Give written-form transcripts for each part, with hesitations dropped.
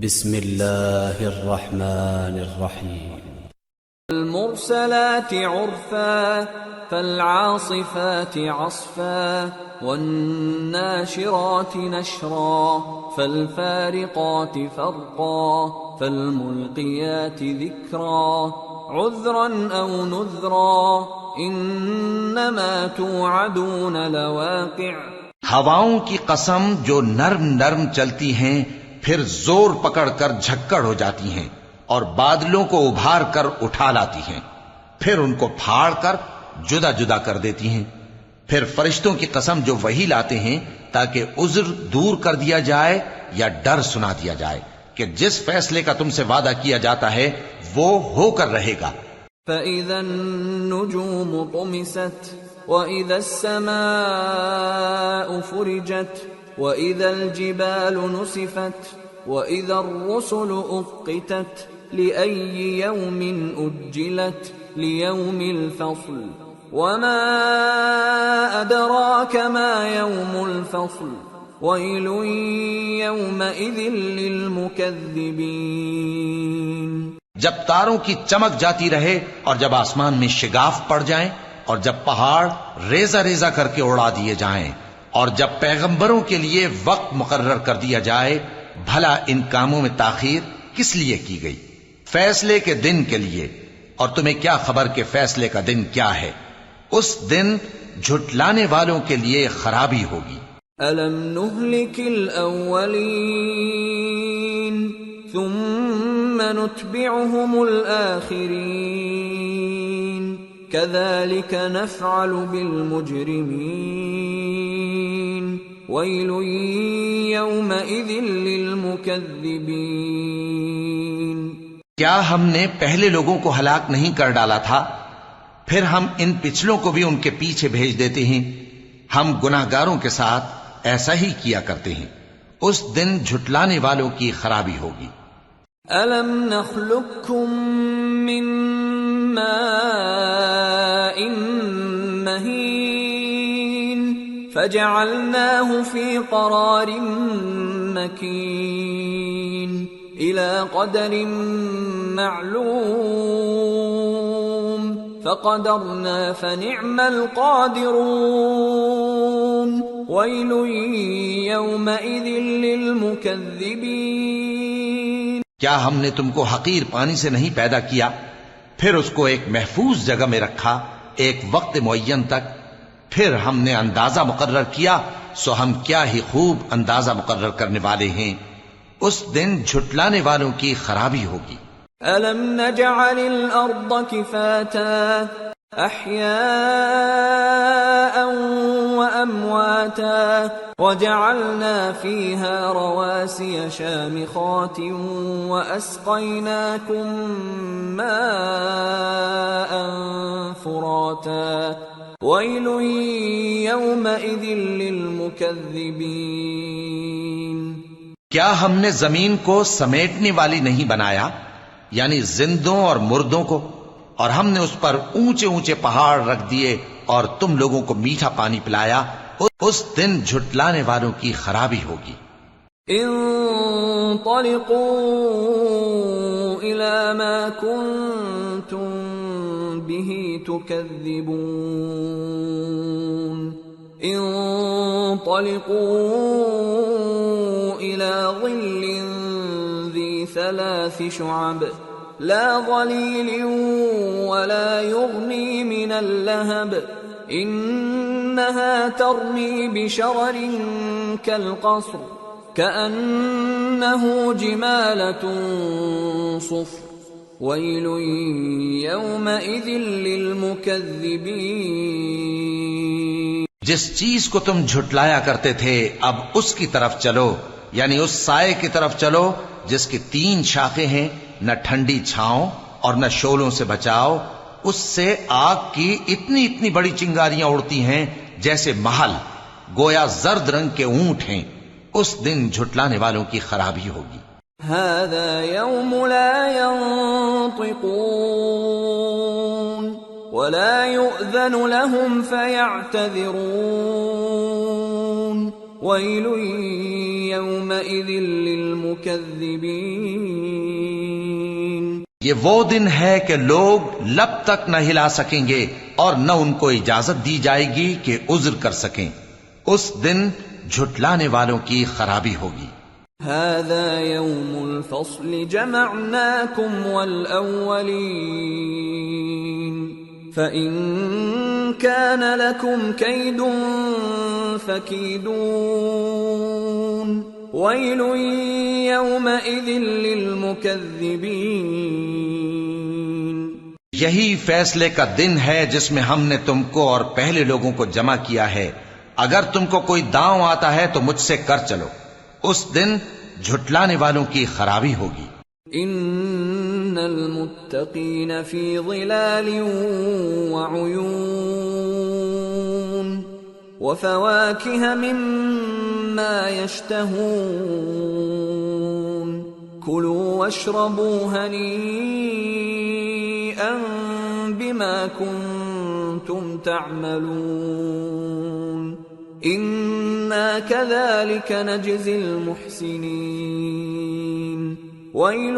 بسم الله الرحمن الرحيم المرسلات عرفا فالعاصفات عصفا والناشرات نشرا فالفارقات فرقا فالملقيات ذكرا عذرا أو نذرا إنما توعدون لواقع. ہواؤں کی قسم جو نرم نرم چلتی ہیں پھر زور پکڑ کر جھکڑ ہو جاتی ہیں اور بادلوں کو ابھار کر اٹھا لاتی ہیں، پھر ان کو پھاڑ کر جدا جدا کر دیتی ہیں. پھر فرشتوں کی قسم جو وحی لاتے ہیں تاکہ عذر دور کر دیا جائے یا ڈر سنا دیا جائے کہ جس فیصلے کا تم سے وعدہ کیا جاتا ہے وہ ہو کر رہے گا. فَإِذَا النُّجُومُ طُمِسَتْ وَإِذَا السَّمَاءُ فُرِجَتْ وَإِذَا الْجِبَالُ نُسِفَتْ وَإِذَا الرُّسُلُ أُقِّتَتْ لِأَيِّ يَوْمٍ أُجِّلَتْ لِيَوْمِ الْفَصْلِ وَمَا أَدْرَاكَ مَا يَوْمُ الْفَصْلِ وَيْلٌ يَوْمَئِذٍ لِّلْمُكَذِّبِينَ. جب تاروں کی چمک جاتی رہے اور جب آسمان میں شگاف پڑ جائیں اور جب پہاڑ ریزہ ریزہ کر کے اڑا دیے جائیں اور جب پیغمبروں کے لیے وقت مقرر کر دیا جائے، بھلا ان کاموں میں تاخیر کس لیے کی گئی؟ فیصلے کے دن کے لیے. اور تمہیں کیا خبر کہ فیصلے کا دن کیا ہے؟ اس دن جھٹلانے والوں کے لیے خرابی ہوگی. أَلَمْ نُهْلِكِ الْأَوَّلِينَ ثُمَّ نُتْبِعُهُمُ الْآخِرِينَ كَذَلِكَ نَفْعَلُ بِالْمُجْرِمِينَ وَيْلٌ يَوْمَئِذٍ لِّلْمُكَذِّبِينَ. کیا ہم نے پہلے لوگوں کو ہلاک نہیں کر ڈالا تھا؟ پھر ہم ان پچھلوں کو بھی ان کے پیچھے بھیج دیتے ہیں. ہم گناہگاروں کے ساتھ ایسا ہی کیا کرتے ہیں. اس دن جھٹلانے والوں کی خرابی ہوگی. أَلَمْ نَخْلُقكُّم مِّن مَّاءٍ مَّهِينٍ فَجَعَلْنَاهُ فِي قَرَارٍ مَّكِينٍ إِلَى قَدَرٍ مَّعْلُومٍ فَقَدَرْنَا فَنِعْمَ الْقَادِرُونَ وَيْلٌ يَوْمَئِذٍ لِّلْمُكَذِّبِينَ. کیا ہم نے تم کو حقیر پانی سے نہیں پیدا کیا، پھر اس کو ایک محفوظ جگہ میں رکھا ایک وقت معین تک، پھر ہم نے اندازہ مقرر کیا، سو ہم کیا ہی خوب اندازہ مقرر کرنے والے ہیں. اس دن جھٹلانے والوں کی خرابی ہوگی. أَلَمْ نَجْعَلِ الْأَرْضَ كِفَاتًا أَحْيَاءً وَأَمْوَاتًا وَجَعَلْنَا فِيهَا رَوَاسِيَ شَامِخَاتٍ وَأَسْقَيْنَاكُم مَّاءً فُرَاتًا وَيْلٌ يَوْمَئِذٍ لِّلْمُكَذِّبِينَ. کیا ہم نے زمین کو سمیٹنے والی نہیں بنایا، یعنی زندوں اور مردوں کو، اور ہم نے اس پر اونچے اونچے پہاڑ رکھ دیے اور تم لوگوں کو میٹھا پانی پلایا. اس دن جھٹلانے والوں کی خرابی ہوگی. انطلقوا إلى ما كنتم به تكذبون انطلقوا إلى ظل ذي 3 شعب لا ظليل ولا يغني من اللهب إنها ترمي بشرر كالقصر كأنه جمالة صفر ويل يومئذ للمكذبين. جس چیز کو تم جھٹلایا کرتے تھے اب اس کی طرف چلو، یعنی اس سائے کی طرف چلو جس کی 3 شاخیں ہیں، نہ ٹھنڈی چھاؤں اور نہ شعلوں سے بچاؤ. اس سے آگ کی اتنی اتنی بڑی چنگاریاں اڑتی ہیں جیسے محل، گویا زرد رنگ کے اونٹ ہیں. اس دن جھٹلانے والوں کی خرابی ہوگی. هذا يوم لا ينطقون ولا يؤذن لهم فيعتذرون ويل يومئذ للمكذبين. یہ وہ دن ہے کہ لوگ لب تک نہ ہلا سکیں گے اور نہ ان کو اجازت دی جائے گی کہ عذر کر سکیں. اس دن جھٹلانے والوں کی خرابی ہوگی. هذا يوم الفصل جمعناكم والأولين فإن كان لكم كيد فكيدون ويل يومئذ للمكذبين. یہی فیصلے کا دن ہے جس میں ہم نے تم کو اور پہلے لوگوں کو جمع کیا ہے. اگر تم کو کوئی داؤں آتا ہے تو مجھ سے کر چلو. اس دن جھٹلانے والوں کی خرابی ہوگی. ان المتقین فی ظلال وعیون وفواکہ مما یشتہون کلوا واشربوا ہنیئا بما کنتم تعملون انا كذلك نجزي المحسنين ويل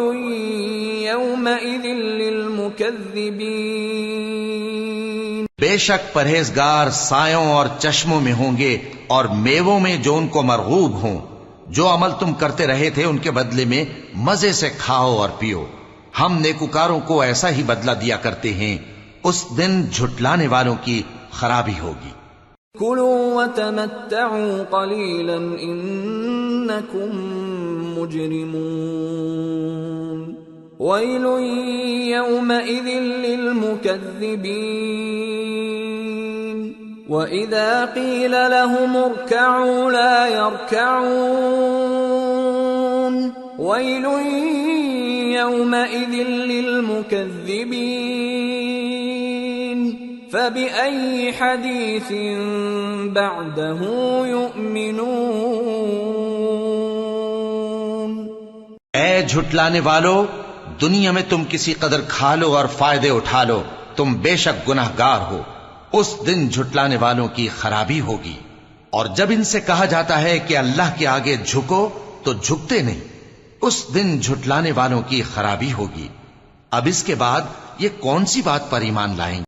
يومئذ للمكذبين. بے شک پرہیزگار سایوں اور چشموں میں ہوں گے اور میووں میں جو ان کو مرغوب ہوں. جو عمل تم کرتے رہے تھے ان کے بدلے میں مزے سے کھاؤ اور پیو. ہم نیکوکاروں کو ایسا ہی بدلہ دیا کرتے ہیں. اس دن جھٹلانے والوں کی خرابی ہوگی. کلوا وتمتعوا قلیلا انکم مجرمون ویل یومئذ للمکذبین وَإِذَا قِيلَ لَهُمُ ارْكَعُوا لَا يَرْكَعُونَ وَيْلٌ يَوْمَئِذٍ لِّلْمُكَذِّبِينَ فَبِأَيِّ حَدِيثٍ بَعْدَهُ يُؤْمِنُونَ. اے جھٹلانے والو، دنیا میں تم کسی قدر کھا لو اور فائدے اٹھا لو، تم بے شک گناہگار ہو. اس دن جھٹلانے والوں کی خرابی ہوگی. اور جب ان سے کہا جاتا ہے کہ اللہ کے آگے جھکو تو جھکتے نہیں. اس دن جھٹلانے والوں کی خرابی ہوگی. اب اس کے بعد یہ کون سی بات پر ایمان لائیں گے؟